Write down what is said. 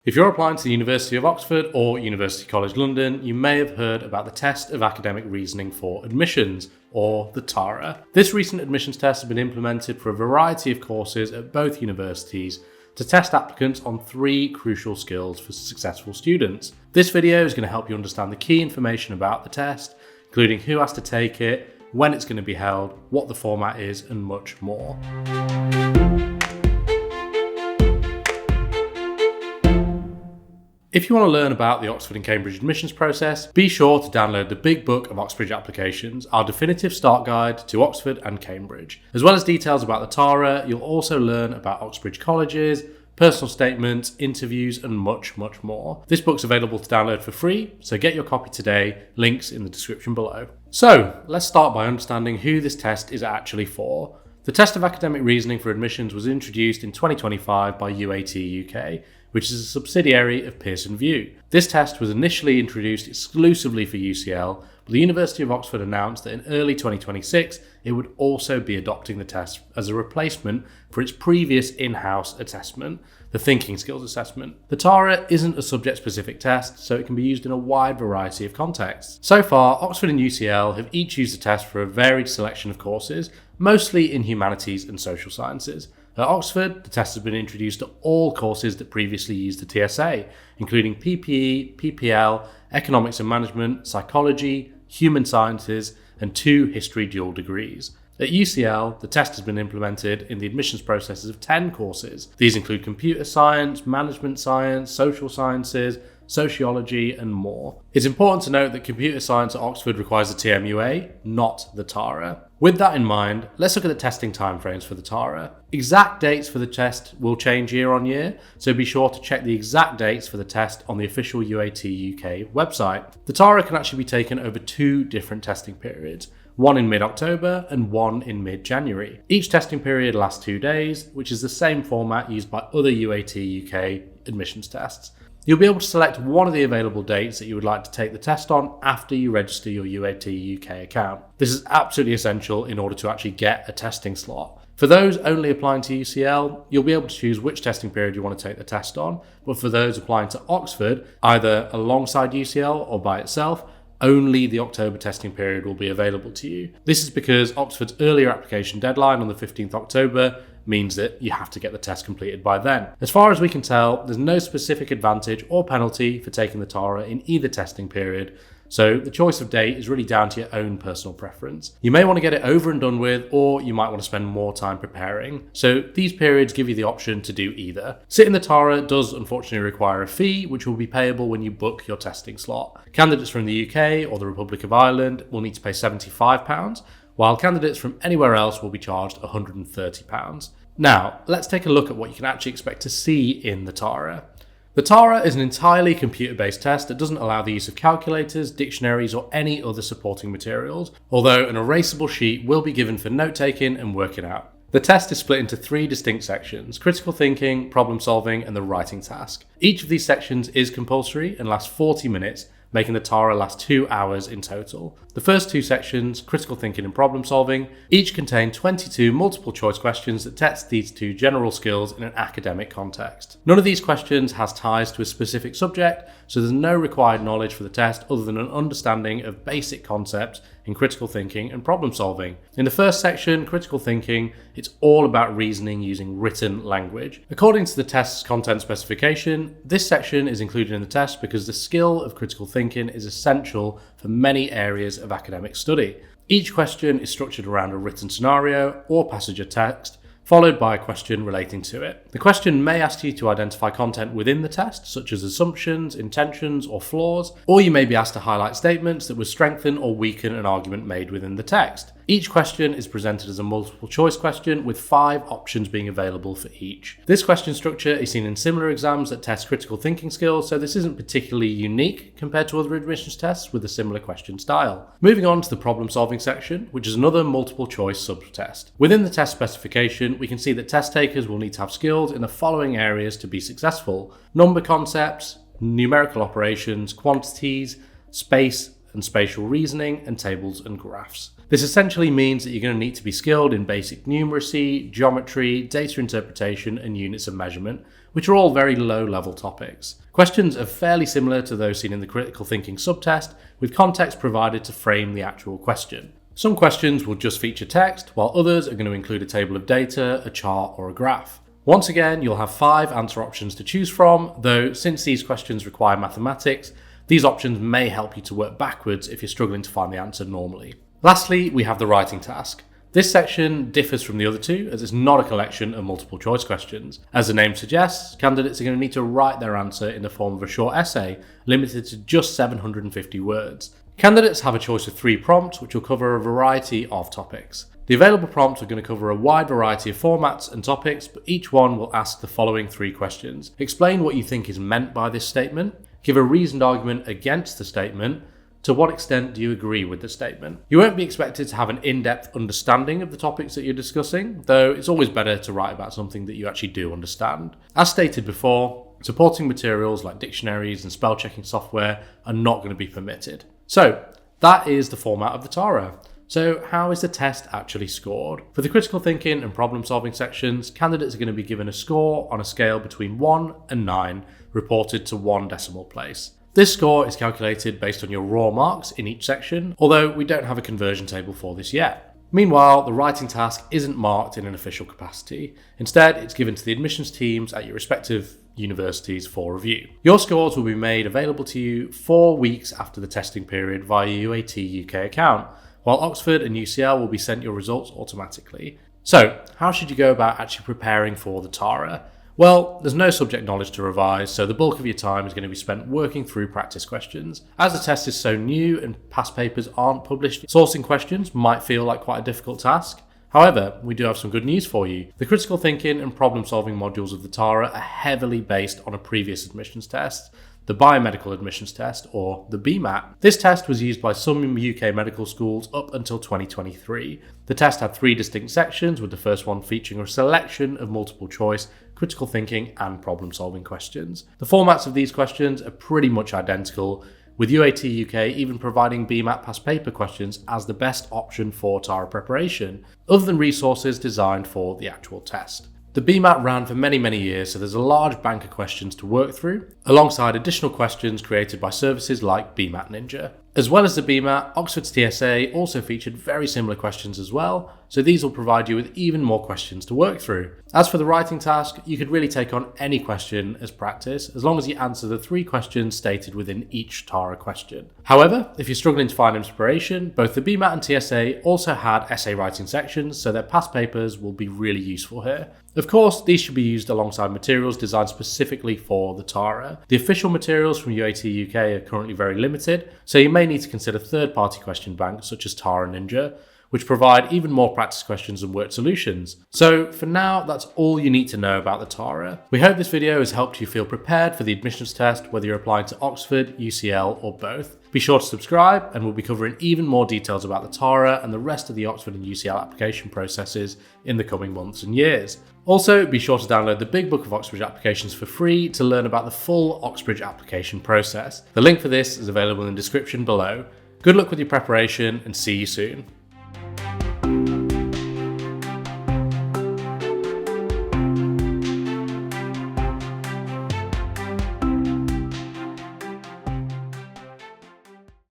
If you're applying to the University of Oxford or University College London, you may have heard about the Test of Academic Reasoning for Admissions, or the TARA. This recent admissions test has been implemented for a variety of courses at both universities to test applicants on 3 crucial skills for successful students. This video is going to help you understand the key information about the test, including who has to take it, when it's going to be held, what the format is, and much more. If you want to learn about the Oxford and Cambridge admissions process, be sure to download the Big Book of Oxbridge Applications, our definitive start guide to Oxford and Cambridge. As well as details about the TARA, you'll also learn about Oxbridge colleges, personal statements, interviews, and much more. This book's available to download for free, so get your copy today, links in the description below. So, let's start by understanding who this test is actually for. The Test of Academic Reasoning for Admissions was introduced in 2025 by UAT UK, which is a subsidiary of Pearson VUE. This test was initially introduced exclusively for UCL, but the University of Oxford announced that in early 2026 it would also be adopting the test as a replacement for its previous in-house assessment, the Thinking Skills Assessment. The TARA isn't a subject-specific test, so it can be used in a wide variety of contexts. So far, Oxford and UCL have each used the test for a varied selection of courses, mostly in humanities and social sciences. At Oxford, the test has been introduced to all courses that previously used the TSA, including PPE, PPL, Economics and Management, Psychology, Human Sciences, and 2 History dual degrees. At UCL, the test has been implemented in the admissions processes of 10 courses. These include Computer Science, Management Science, Social Sciences, Sociology, and more. It's important to note that Computer Science at Oxford requires a TMUA, not the TARA. With that in mind, let's look at the testing timeframes for the TARA. Exact dates for the test will change year on year, so be sure to check the exact dates for the test on the official UAT UK website. The TARA can actually be taken over 2 different testing periods, one in mid-October and one in mid-January. Each testing period lasts 2 days, which is the same format used by other UAT UK admissions tests. You'll be able to select one of the available dates that you would like to take the test on after you register your UAT UK account. This is absolutely essential in order to actually get a testing slot. For those only applying to UCL, you'll be able to choose which testing period you want to take the test on, but for those applying to Oxford, either alongside UCL or by itself, only the October testing period will be available to you. This is because Oxford's earlier application deadline on the 15th October means that you have to get the test completed by then. As far as we can tell, there's no specific advantage or penalty for taking the TARA in either testing period, so the choice of date is really down to your own personal preference. You may want to get it over and done with, or you might want to spend more time preparing. So these periods give you the option to do either. Sitting the TARA does unfortunately require a fee, which will be payable when you book your testing slot. Candidates from the UK or the Republic of Ireland will need to pay £75, while candidates from anywhere else will be charged £130. Now, let's take a look at what you can actually expect to see in the TARA. The TARA is an entirely computer-based test that doesn't allow the use of calculators, dictionaries, or any other supporting materials, although an erasable sheet will be given for note-taking and working out. The test is split into 3 distinct sections: critical thinking, problem solving, and the writing task. Each of these sections is compulsory and lasts 40 minutes, making the TARA last 2 hours in total. The first 2 sections, critical thinking and problem solving, each contain 22 multiple choice questions that test these 2 general skills in an academic context. None of these questions has ties to a specific subject, so there's no required knowledge for the test other than an understanding of basic concepts in critical thinking and problem solving. In the first section, critical thinking, it's all about reasoning using written language. According to the test's content specification, this section is included in the test because the skill of critical thinking is essential for many areas of academic study. Each question is structured around a written scenario or passage of text, followed by a question relating to it. The question may ask you to identify content within the test, such as assumptions, intentions, or flaws, or you may be asked to highlight statements that would strengthen or weaken an argument made within the text. Each question is presented as a multiple choice question with 5 options being available for each. This question structure is seen in similar exams that test critical thinking skills, so this isn't particularly unique compared to other admissions tests with a similar question style. Moving on to the problem solving section, which is another multiple choice subtest. Within the test specification, we can see that test takers will need to have skills in the following areas to be successful: number concepts, numerical operations, quantities, space and spatial reasoning, and tables and graphs. This essentially means that you're going to need to be skilled in basic numeracy, geometry, data interpretation, and units of measurement, which are all very low-level topics. Questions are fairly similar to those seen in the critical thinking subtest, with context provided to frame the actual question. Some questions will just feature text, while others are going to include a table of data, a chart, or a graph. Once again, you'll have 5 answer options to choose from, though since these questions require mathematics, these options may help you to work backwards if you're struggling to find the answer normally. Lastly, we have the writing task. This section differs from the other two as it's not a collection of multiple choice questions. As the name suggests, candidates are going to need to write their answer in the form of a short essay, limited to just 750 words. Candidates have a choice of 3 prompts which will cover a variety of topics. The available prompts are going to cover a wide variety of formats and topics, but each one will ask the following 3 questions. Explain what you think is meant by this statement. Give a reasoned argument against the statement. To what extent do you agree with the statement? You won't be expected to have an in-depth understanding of the topics that you're discussing, though it's always better to write about something that you actually do understand. As stated before, supporting materials like dictionaries and spell checking software are not going to be permitted. So that is the format of the TARA. So how is the test actually scored? For the critical thinking and problem solving sections, candidates are going to be given a score on a scale between 1 and 9, reported to 1 decimal place. This score is calculated based on your raw marks in each section, although we don't have a conversion table for this yet. Meanwhile, the writing task isn't marked in an official capacity. Instead, it's given to the admissions teams at your respective universities for review. Your scores will be made available to you 4 weeks after the testing period via your UAT UK account, while Oxford and UCL will be sent your results automatically. So, how should you go about actually preparing for the TARA? Well, there's no subject knowledge to revise, so the bulk of your time is going to be spent working through practice questions. As the test is so new and past papers aren't published, sourcing questions might feel like quite a difficult task. However, we do have some good news for you. The critical thinking and problem solving modules of the TARA are heavily based on a previous admissions test, the biomedical admissions test, or the BMAT. This test was used by some UK medical schools up until 2023. The test had 3 distinct sections, with the first one featuring a selection of multiple choice, critical thinking and problem solving questions. The formats of these questions are pretty much identical, with UAT UK even providing BMAT past paper questions as the best option for TARA preparation, other than resources designed for the actual test. The BMAT ran for many years, so there's a large bank of questions to work through, alongside additional questions created by services like BMAT Ninja. As well as the BMAT, Oxford's TSA also featured very similar questions as well, so these will provide you with even more questions to work through. As for the writing task, you could really take on any question as practice, as long as you answer the 3 questions stated within each TARA question. However, if you're struggling to find inspiration, both the BMAT and TSA also had essay writing sections, so their past papers will be really useful here. Of course, these should be used alongside materials designed specifically for the TARA. The official materials from UAT UK are currently very limited, so you may need to consider third-party question banks such as TARA Ninja, which provide even more practice questions and worked solutions. So for now, that's all you need to know about the TARA. We hope this video has helped you feel prepared for the admissions test, whether you're applying to Oxford, UCL, or both. Be sure to subscribe, and we'll be covering even more details about the TARA and the rest of the Oxford and UCL application processes in the coming months and years. Also, be sure to download the Big Book of Oxbridge Applications for free to learn about the full Oxbridge application process. The link for this is available in the description below. Good luck with your preparation, and see you soon.